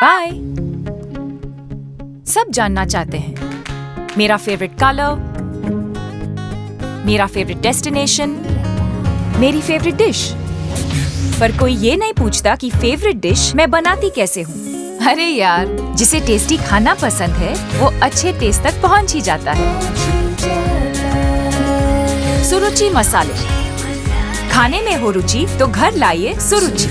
Bye. सब जानना चाहते हैं मेरा फेवरेट कलर, मेरा फेवरेट डेस्टिनेशन, मेरी फेवरेट डिश, पर कोई ये नहीं पूछता कि फेवरेट डिश मैं बनाती कैसे हूँ। अरे यार, जिसे टेस्टी खाना पसंद है वो अच्छे टेस्ट तक पहुँच ही जाता है। सुरुचि मसाले, खाने में हो रुचि तो घर लाइए सुरुचि।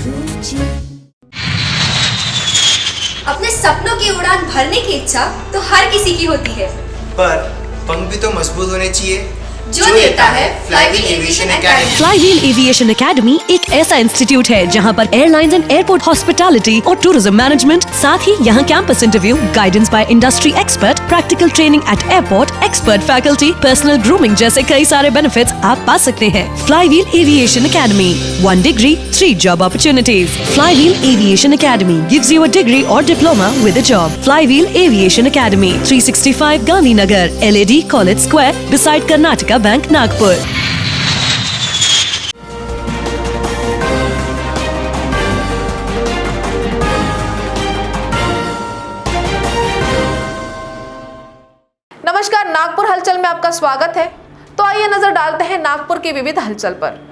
अपने सपनों की उड़ान भरने की इच्छा तो हर किसी की होती है, पर पंख भी तो मजबूत होने चाहिए जो देता है flywheel aviation academy. Flywheel aviation academy एक ऐसा इंस्टीट्यूट है जहां पर एयरलाइंस एंड एयरपोर्ट हॉस्पिटैलिटी और टूरिज्म मैनेजमेंट, साथ ही यहां campus interview, guidance by industry expert, practical training at airport, expert faculty, personal grooming जैसे कई सारे बेनिफिट्स आप पा सकते हैं। Flywheel aviation academy, 1 degree, 3 job opportunities. Flywheel Aviation Academy gives you a degree or diploma with a job. Flywheel Aviation Academy, 365 Gandhinagar, LAD College Square, beside Karnataka bank, Nagpur. नमस्कार, नागपुर हलचल में आपका स्वागत है। तो आइए नजर डालते हैं नागपुर की विविध हलचल पर।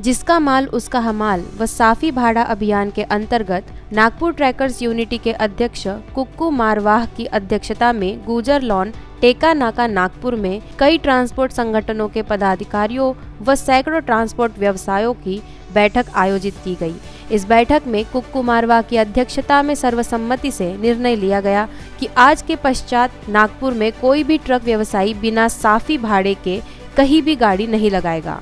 जिसका माल उसका हमाल व साफी भाड़ा अभियान के अंतर्गत नागपुर ट्रैकर्स यूनिटी के अध्यक्ष कुक्कू मारवाह की अध्यक्षता में गुजर लॉन टेका नाका नागपुर में कई ट्रांसपोर्ट संगठनों के पदाधिकारियों व सैकड़ों ट्रांसपोर्ट व्यवसायों की बैठक आयोजित की गई। इस बैठक में कुक्कू मारवाह की अध्यक्षता में सर्वसम्मति से निर्णय लिया गया कि आज के पश्चात नागपुर में कोई भी ट्रक व्यवसायी बिना साफी भाड़े के कहीं भी गाड़ी नहीं लगाएगा।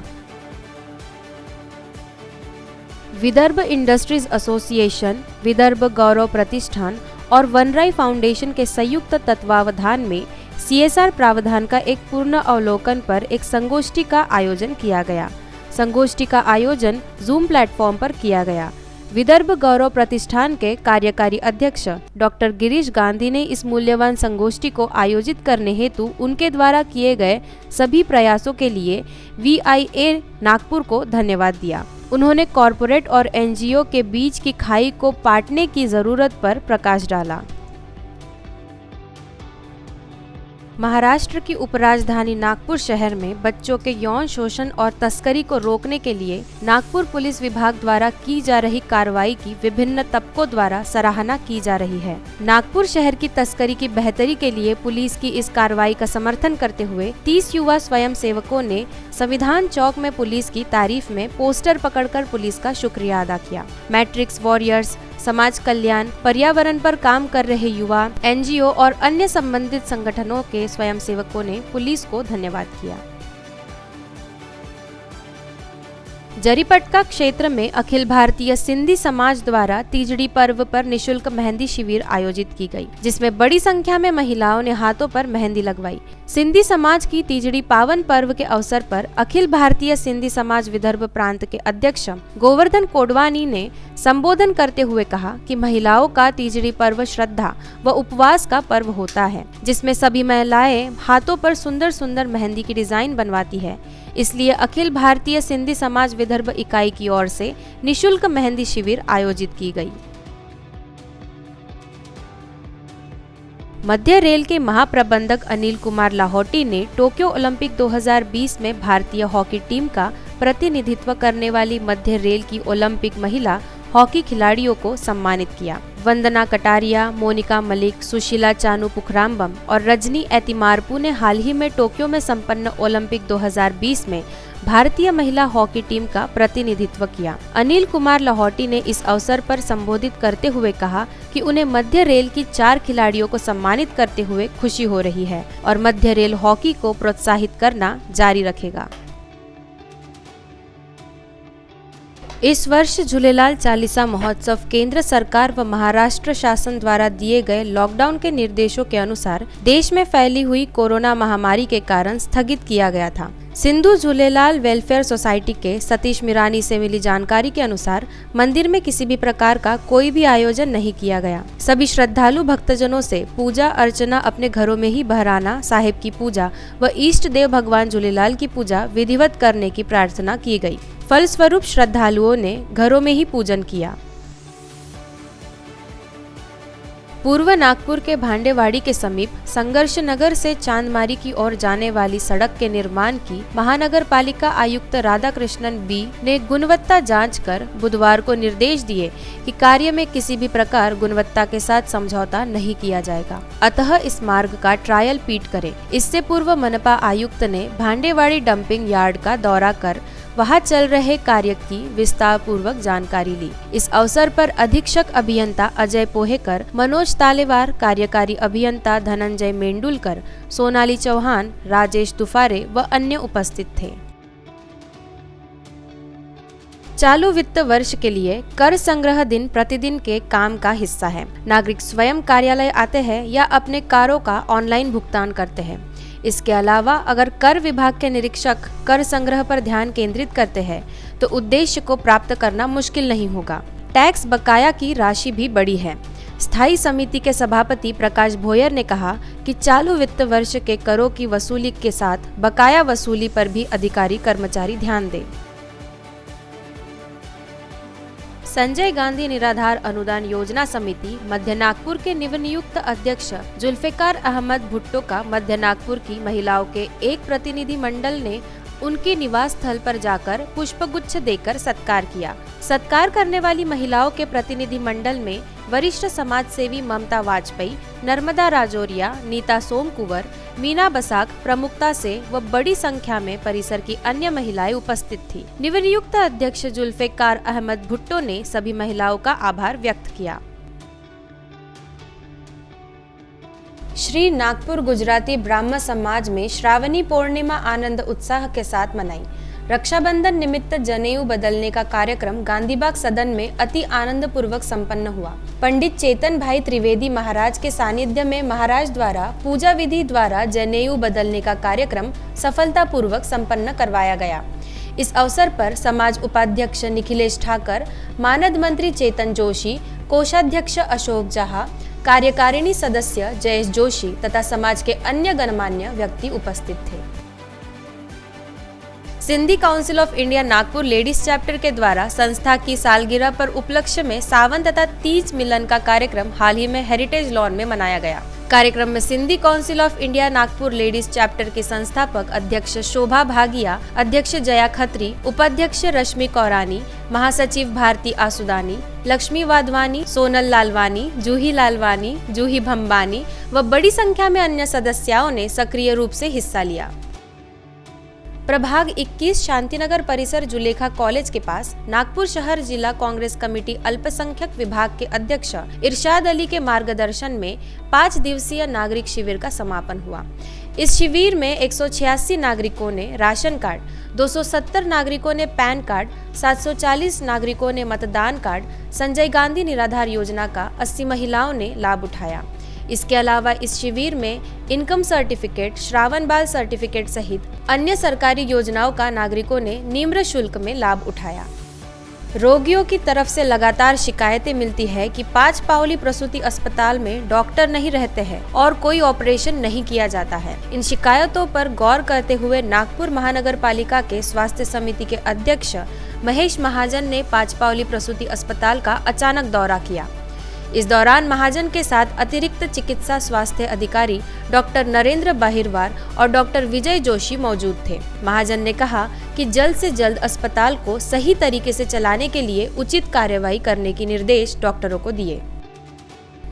विदर्भ इंडस्ट्रीज एसोसिएशन, विदर्भ गौरव प्रतिष्ठान और वनराई फाउंडेशन के संयुक्त तत्वावधान में CSR प्रावधान का एक पूर्ण अवलोकन पर एक संगोष्ठी का आयोजन किया गया। संगोष्ठी का आयोजन जूम प्लेटफॉर्म पर किया गया। विदर्भ गौरव प्रतिष्ठान के कार्यकारी अध्यक्ष डॉक्टर गिरीश गांधी ने इस मूल्यवान संगोष्ठी को आयोजित करने हेतु उनके द्वारा किए गए सभी प्रयासों के लिए VIA नागपुर को धन्यवाद दिया। उन्होंने कॉरपोरेट और NGO के बीच की खाई को पाटने की जरूरत पर प्रकाश डाला। महाराष्ट्र की उपराजधानी नागपुर शहर में बच्चों के यौन शोषण और तस्करी को रोकने के लिए नागपुर पुलिस विभाग द्वारा की जा रही कार्रवाई की विभिन्न तबकों द्वारा सराहना की जा रही है। नागपुर शहर की तस्करी की बेहतरी के लिए पुलिस की इस कार्रवाई का समर्थन करते हुए 30 युवा स्वयं सेवकों ने संविधान चौक में पुलिस की तारीफ में पोस्टर पकड़कर पुलिस का शुक्रिया अदा किया। मैट्रिक्स वॉरियर्स, समाज कल्याण, पर्यावरण पर काम कर रहे युवा, NGO और अन्य संबंधित संगठनों के स्वयंसेवकों ने पुलिस को धन्यवाद किया। जरीपटका क्षेत्र में अखिल भारतीय सिंधी समाज द्वारा तीजड़ी पर्व पर निशुल्क मेहंदी शिविर आयोजित की गई, जिसमें बड़ी संख्या में महिलाओं ने हाथों पर मेहंदी लगवाई। सिंधी समाज की तीजड़ी पावन पर्व के अवसर पर अखिल भारतीय सिंधी समाज विदर्भ प्रांत के अध्यक्ष गोवर्धन कोडवानी ने संबोधन करते हुए कहा कि महिलाओं का तीजड़ी पर्व श्रद्धा व उपवास का पर्व होता है, जिसमें सभी महिलाएं हाथों पर सुंदर सुंदर मेहंदी की डिजाइन बनवाती है। इसलिए अखिल भारतीय सिंधी समाज विदर्भ इकाई की ओर से निशुल्क मेहंदी शिविर आयोजित की गई। मध्य रेल के महाप्रबंधक अनिल कुमार लाहौटी ने टोक्यो ओलंपिक 2020 में भारतीय हॉकी टीम का प्रतिनिधित्व करने वाली मध्य रेल की ओलंपिक महिला हॉकी खिलाड़ियों को सम्मानित किया। वंदना कटारिया, मोनिका मलिक, सुशीला चानू पुखरामबम और रजनी एतिमारपू ने हाल ही में टोक्यो में संपन्न ओलंपिक 2020 में भारतीय महिला हॉकी टीम का प्रतिनिधित्व किया। अनिल कुमार लाहौटी ने इस अवसर पर संबोधित करते हुए कहा कि उन्हें मध्य रेल की 4 खिलाड़ियों को सम्मानित करते हुए खुशी हो रही है और मध्य रेल हॉकी को प्रोत्साहित करना जारी रखेगा। इस वर्ष झूलेलाल चालीसा महोत्सव केंद्र सरकार व महाराष्ट्र शासन द्वारा दिए गए लॉकडाउन के निर्देशों के अनुसार देश में फैली हुई कोरोना महामारी के कारण स्थगित किया गया था। सिंधु झूलेलाल वेलफेयर सोसाइटी के सतीश मिरानी से मिली जानकारी के अनुसार मंदिर में किसी भी प्रकार का कोई भी आयोजन नहीं किया गया। सभी श्रद्धालु भक्तजनों से पूजा अर्चना अपने घरों में ही बहराना साहिब की पूजा व इष्ट देव भगवान झूलेलाल की पूजा विधिवत करने की प्रार्थना की गई। फलस्वरूप श्रद्धालुओं ने घरों में ही पूजन किया। पूर्व नागपुर के भांडेवाड़ी के समीप संघर्ष नगर से चांदमारी की ओर जाने वाली सड़क के निर्माण की महानगर पालिका आयुक्त राधाकृष्णन बी ने गुणवत्ता जांच कर बुधवार को निर्देश दिए कि कार्य में किसी भी प्रकार गुणवत्ता के साथ समझौता नहीं किया जाएगा, अतः इस मार्ग का ट्रायल पीट करे। इससे पूर्व मनपा आयुक्त ने भांडेवाड़ी डंपिंग यार्ड का दौरा कर वहां चल रहे कार्य की विस्तार पूर्वक जानकारी ली। इस अवसर पर अधीक्षक अभियंता अजय पोहेकर, मनोज तालेवार, कार्यकारी अभियंता धनंजय मेंडुलकर, सोनाली चौहान, राजेश तुफारे व अन्य उपस्थित थे। चालू वित्त वर्ष के लिए कर संग्रह दिन प्रतिदिन के काम का हिस्सा है। नागरिक स्वयं कार्यालय आते हैं या अपने कारों का ऑनलाइन भुगतान करते हैं। इसके अलावा अगर कर विभाग के निरीक्षक कर संग्रह पर ध्यान केंद्रित करते हैं तो उद्देश्य को प्राप्त करना मुश्किल नहीं होगा। टैक्स बकाया की राशि भी बड़ी है। स्थायी समिति के सभापति प्रकाश भोयर ने कहा कि चालू वित्त वर्ष के करों की वसूली के साथ बकाया वसूली पर भी अधिकारी कर्मचारी ध्यान दें। संजय गांधी निराधार अनुदान योजना समिति मध्य नागपुर के नवनियुक्त अध्यक्ष जुल्फिकार अहमद भुट्टो का मध्य नागपुर की महिलाओं के एक प्रतिनिधि मंडल ने उनके निवास स्थल पर जाकर पुष्पगुच्छ देकर सत्कार किया। सत्कार करने वाली महिलाओं के प्रतिनिधि मंडल में वरिष्ठ समाज सेवी ममता वाजपेयी, नर्मदा राजौरिया, नीता सोमकुंवर, मीना बसाक प्रमुखता से व बड़ी संख्या में परिसर की अन्य महिलाएं उपस्थित थी। नवनियुक्त अध्यक्ष जुल्फिकार अहमद भुट्टो ने सभी महिलाओं का आभार व्यक्त किया। श्री नागपुर गुजराती ब्राह्म समाज में श्रावणी पूर्णिमा आनंद उत्साह के साथ मनाई। रक्षाबंधन निमित्त जनेऊ बदलने का कार्यक्रम गांधीबाग सदन में अति आनंद पूर्वक संपन्न हुआ। पंडित चेतन भाई त्रिवेदी महाराज के सानिध्य में महाराज द्वारा पूजा विधि द्वारा जनेऊ बदलने का कार्यक्रम सफलता पूर्वक संपन्न करवाया गया। इस अवसर पर समाज उपाध्यक्ष निखिलेश ठाकर, मानद मंत्री चेतन जोशी, कोषाध्यक्ष अशोक जहा, कार्यकारिणी सदस्य जयेश जोशी तथा समाज के अन्य गणमान्य व्यक्ति उपस्थित थे। Sindhi council of India Nagpur ladies chapter के द्वारा संस्था की सालगिरह पर उपलक्ष्य में सावन तथा तीज मिलन का कार्यक्रम हाल ही में हेरिटेज लॉन में मनाया गया। कार्यक्रम में Sindhi council of India Nagpur ladies chapter की संस्थापक अध्यक्ष शोभा भागिया, अध्यक्ष जया खत्री, उपाध्यक्ष रश्मि कौरानी, महासचिव भारती आसुदानी, लक्ष्मी वाधवानी, सोनल लालवानी, जूही लालवानी, जूही भंबानी व बड़ी संख्या में अन्य सदस्यों ने सक्रिय रूप से हिस्सा लिया। प्रभाग 21 शांतिनगर परिसर जुलेखा कॉलेज के पास नागपुर शहर जिला कांग्रेस कमेटी अल्पसंख्यक विभाग के अध्यक्ष इरशाद अली के मार्गदर्शन में 5 दिवसीय नागरिक शिविर का समापन हुआ। इस शिविर में 186 नागरिकों ने राशन कार्ड, 270 नागरिकों ने पैन कार्ड, 740 नागरिकों ने मतदान कार्ड, संजय गांधी निराधार योजना का 80 महिलाओं ने लाभ उठाया। इसके अलावा इस शिविर में इनकम सर्टिफिकेट, श्रावण बाल सर्टिफिकेट सहित अन्य सरकारी योजनाओं का नागरिकों ने निम्न शुल्क में लाभ उठाया। रोगियों की तरफ से लगातार शिकायतें मिलती है कि 5 पावली प्रसूति अस्पताल में डॉक्टर नहीं रहते हैं और कोई ऑपरेशन नहीं किया जाता है। इन शिकायतों पर गौर करते हुए नागपुर महानगर पालिका के स्वास्थ्य समिति के अध्यक्ष महेश महाजन ने 5 पावली प्रसूति अस्पताल का अचानक दौरा किया। इस दौरान महाजन के साथ अतिरिक्त चिकित्सा स्वास्थ्य अधिकारी डॉक्टर नरेंद्र बाहिरवार और डॉक्टर विजय जोशी मौजूद थे। महाजन ने कहा कि जल्द से जल्द अस्पताल को सही तरीके से चलाने के लिए उचित कार्रवाई करने के निर्देश डॉक्टरों को दिए।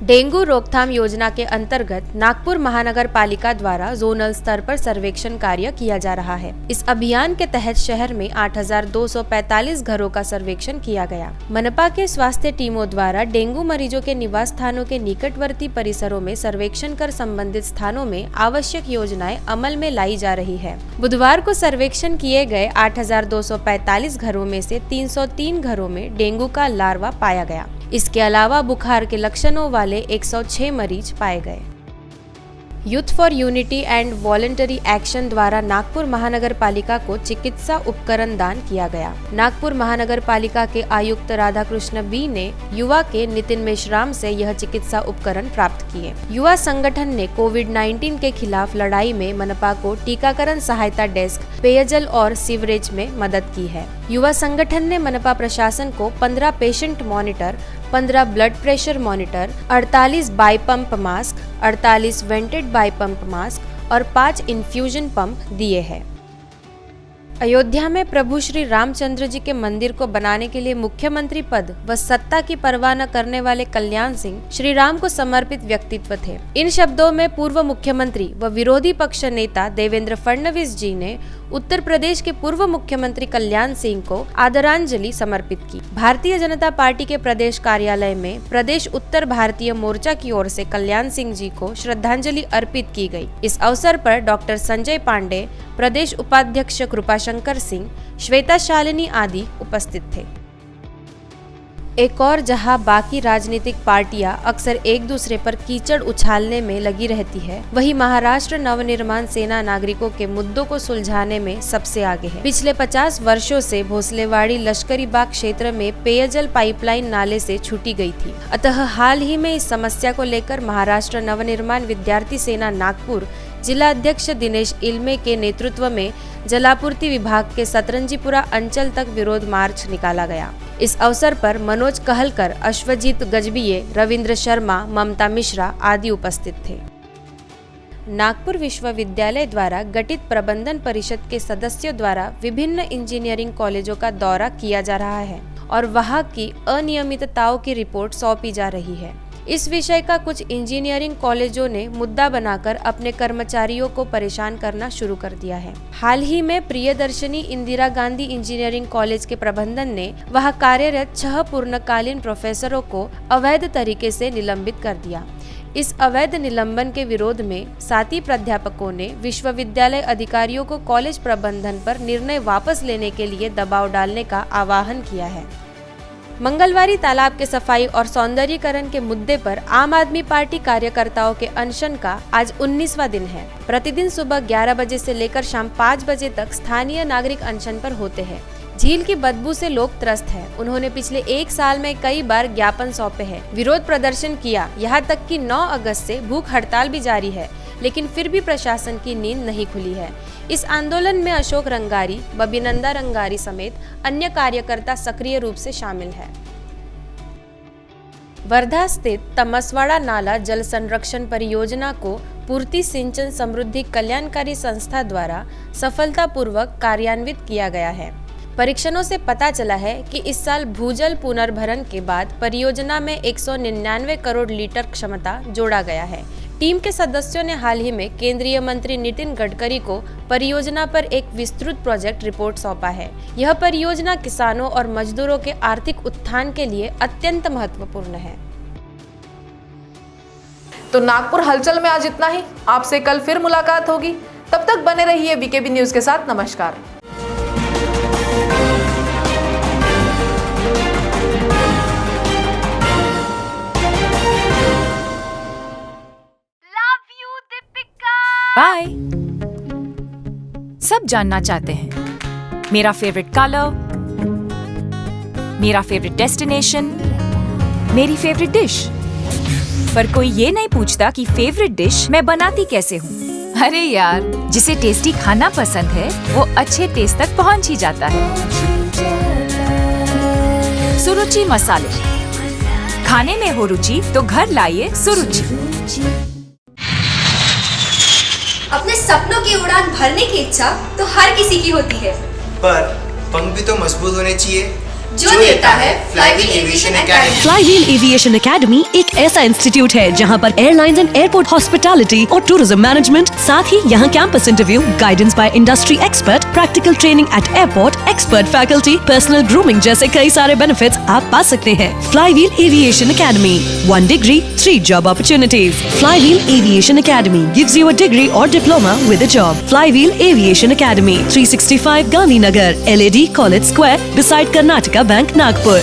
डेंगू रोकथाम योजना के अंतर्गत नागपुर महानगर पालिका द्वारा जोनल स्तर पर सर्वेक्षण कार्य किया जा रहा है। इस अभियान के तहत शहर में 8,245 घरों का सर्वेक्षण किया गया। मनपा के स्वास्थ्य टीमों द्वारा डेंगू मरीजों के निवास स्थानों के निकटवर्ती परिसरों में सर्वेक्षण कर संबंधित स्थानों में आवश्यक योजनाएं अमल में लाई जा रही है। बुधवार को सर्वेक्षण किए गए 8,245 घरों में से 303 घरों में डेंगू का लार्वा पाया गया। इसके अलावा बुखार के लक्षणों वाले 106 मरीज पाए गए। Youth for unity and voluntary action द्वारा नागपुर महानगर पालिका को चिकित्सा उपकरण दान किया गया। नागपुर महानगर पालिका के आयुक्त राधाकृष्ण बी ने युवा के नितिन मेश्राम से यह चिकित्सा उपकरण प्राप्त किए। युवा संगठन ने कोविड-19 के खिलाफ लड़ाई में मनपा को टीकाकरण सहायता डेस्क, पेयजल और सीवरेज में मदद की है। युवा संगठन ने मनपा प्रशासन को 15 patient monitor, 15 blood pressure monitor, 48 बाईपंप मास्क, 48 वेंटेड बाईपंप मास्क और 5 इन्फ्यूजन पंप दिए हैं। अयोध्या में प्रभु श्री रामचंद्र जी के मंदिर को बनाने के लिए मुख्यमंत्री पद व सत्ता की परवाह न करने वाले कल्याण सिंह श्री राम को समर्पित व्यक्तित्व थे। इन शब्दों में पूर्व मुख्यमंत्री व विरोधी पक्ष नेता देवेंद्र फडणवीस जी ने उत्तर प्रदेश के पूर्व मुख्यमंत्री कल्याण सिंह को आदरांजलि समर्पित की। भारतीय जनता पार्टी के प्रदेश कार्यालय में प्रदेश उत्तर भारतीय मोर्चा की ओर से कल्याण सिंह जी को श्रद्धांजलि अर्पित की गई। इस अवसर पर डॉक्टर संजय पांडे, प्रदेश उपाध्यक्ष कृपाशंकर सिंह, श्वेता शालिनी आदि उपस्थित थे। एक और जहां बाकी राजनीतिक पार्टियां अक्सर एक दूसरे पर कीचड़ उछालने में लगी रहती है, वहीं महाराष्ट्र नवनिर्माण सेना नागरिकों के मुद्दों को सुलझाने में सबसे आगे है। पिछले 50 वर्षों से भोसलेवाड़ी लश्करी बाग क्षेत्र में पेयजल पाइपलाइन नाले से छूटी गई थी। अतः हाल ही में इस समस्या को लेकर महाराष्ट्र नवनिर्माण विद्यार्थी सेना नागपुर जिला अध्यक्ष दिनेश इल्मे के नेतृत्व में जलापूर्ति विभाग के सतरंजीपुरा अंचल तक विरोध मार्च निकाला गया। इस अवसर पर मनोज कहलकर, अश्वजीत गजबिये, रविंद्र शर्मा, ममता मिश्रा आदि उपस्थित थे। नागपुर विश्वविद्यालय द्वारा गठित प्रबंधन परिषद के सदस्यों द्वारा विभिन्न इंजीनियरिंग कॉलेजों का दौरा किया जा रहा है और वहां की अनियमितताओं की रिपोर्ट सौंपी जा रही है। इस विषय का कुछ इंजीनियरिंग कॉलेजों ने मुद्दा बनाकर अपने कर्मचारियों को परेशान करना शुरू कर दिया है। हाल ही में प्रियदर्शनी इंदिरा गांधी इंजीनियरिंग कॉलेज के प्रबंधन ने वहां कार्यरत 6 पूर्णकालीन प्रोफेसरों को अवैध तरीके से निलंबित कर दिया। इस अवैध निलंबन के विरोध में साथी प्राध्यापकों ने विश्वविद्यालय अधिकारियों को कॉलेज प्रबंधन पर निर्णय वापस लेने के लिए दबाव डालने का आह्वान किया है। मंगलवारी तालाब के सफाई और सौंदर्यीकरण के मुद्दे पर आम आदमी पार्टी कार्यकर्ताओं के अनशन का आज 19वां दिन है। प्रतिदिन सुबह 11 बजे से लेकर शाम 5 बजे तक स्थानीय नागरिक अनशन पर होते हैं। झील की बदबू से लोग त्रस्त हैं। उन्होंने पिछले 1 साल में कई बार ज्ञापन सौंपे हैं, विरोध प्रदर्शन किया, यहाँ तक कि 9 अगस्त से भूख हड़ताल भी जारी है, लेकिन फिर भी प्रशासन की नींद नहीं खुली है। इस आंदोलन में अशोक रंगारी, बबीनंदा रंगारी समेत अन्य कार्यकर्ता सक्रिय रूप से शामिल है। वर्धा स्थित तमसवाड़ा नाला जल संरक्षण परियोजना को पूर्ति सिंचन समृद्धि कल्याणकारी संस्था द्वारा सफलतापूर्वक कार्यान्वित किया गया है। परीक्षणों से पता चला है कि इस साल भूजल पुनर्भरण के बाद परियोजना में 199 करोड़ लीटर क्षमता जोड़ा गया है। टीम के सदस्यों ने हाल ही में केंद्रीय मंत्री नितिन गडकरी को परियोजना पर एक विस्तृत प्रोजेक्ट रिपोर्ट सौंपा है। यह परियोजना किसानों और मजदूरों के आर्थिक उत्थान के लिए अत्यंत महत्वपूर्ण है। तो नागपुर हलचल में आज इतना ही। आपसे कल फिर मुलाकात होगी। तब तक बने रहिए बीकेबी न्यूज के साथ। नमस्कार। बाय। सब जानना चाहते हैं मेरा फेवरेट कलर, मेरा फेवरेट डेस्टिनेशन, मेरी फेवरेट डिश, पर कोई ये नहीं पूछता कि फेवरेट डिश मैं बनाती कैसे हूँ। अरे यार, जिसे टेस्टी खाना पसंद है वो अच्छे टेस्ट तक पहुँच ही जाता है। सुरुचि मसाले, खाने में हो रुचि तो घर लाइए सुरुचि। अपने सपनों की उड़ान भरने की इच्छा तो हर किसी की होती है, पर पंख भी तो मजबूत होने चाहिए जो देता है flywheel aviation academy. Flywheel aviation academy एक ऐसा इंस्टीट्यूट है जहां पर एयरलाइंस एंड एयरपोर्ट हॉस्पिटैलिटी और टूरिज्म मैनेजमेंट, साथ ही यहां campus interview, guidance by industry expert, practical training at airport, expert faculty, personal grooming जैसे कई सारे बेनिफिट्स आप पा सकते हैं। Flywheel aviation academy, 1 degree, 3 job opportunities. Flywheel Aviation Academy gives you a degree or diploma with a job. Flywheel Aviation Academy, 365 Gandhinagar, LAD College Square, beside Karnataka Bank, Nagpur.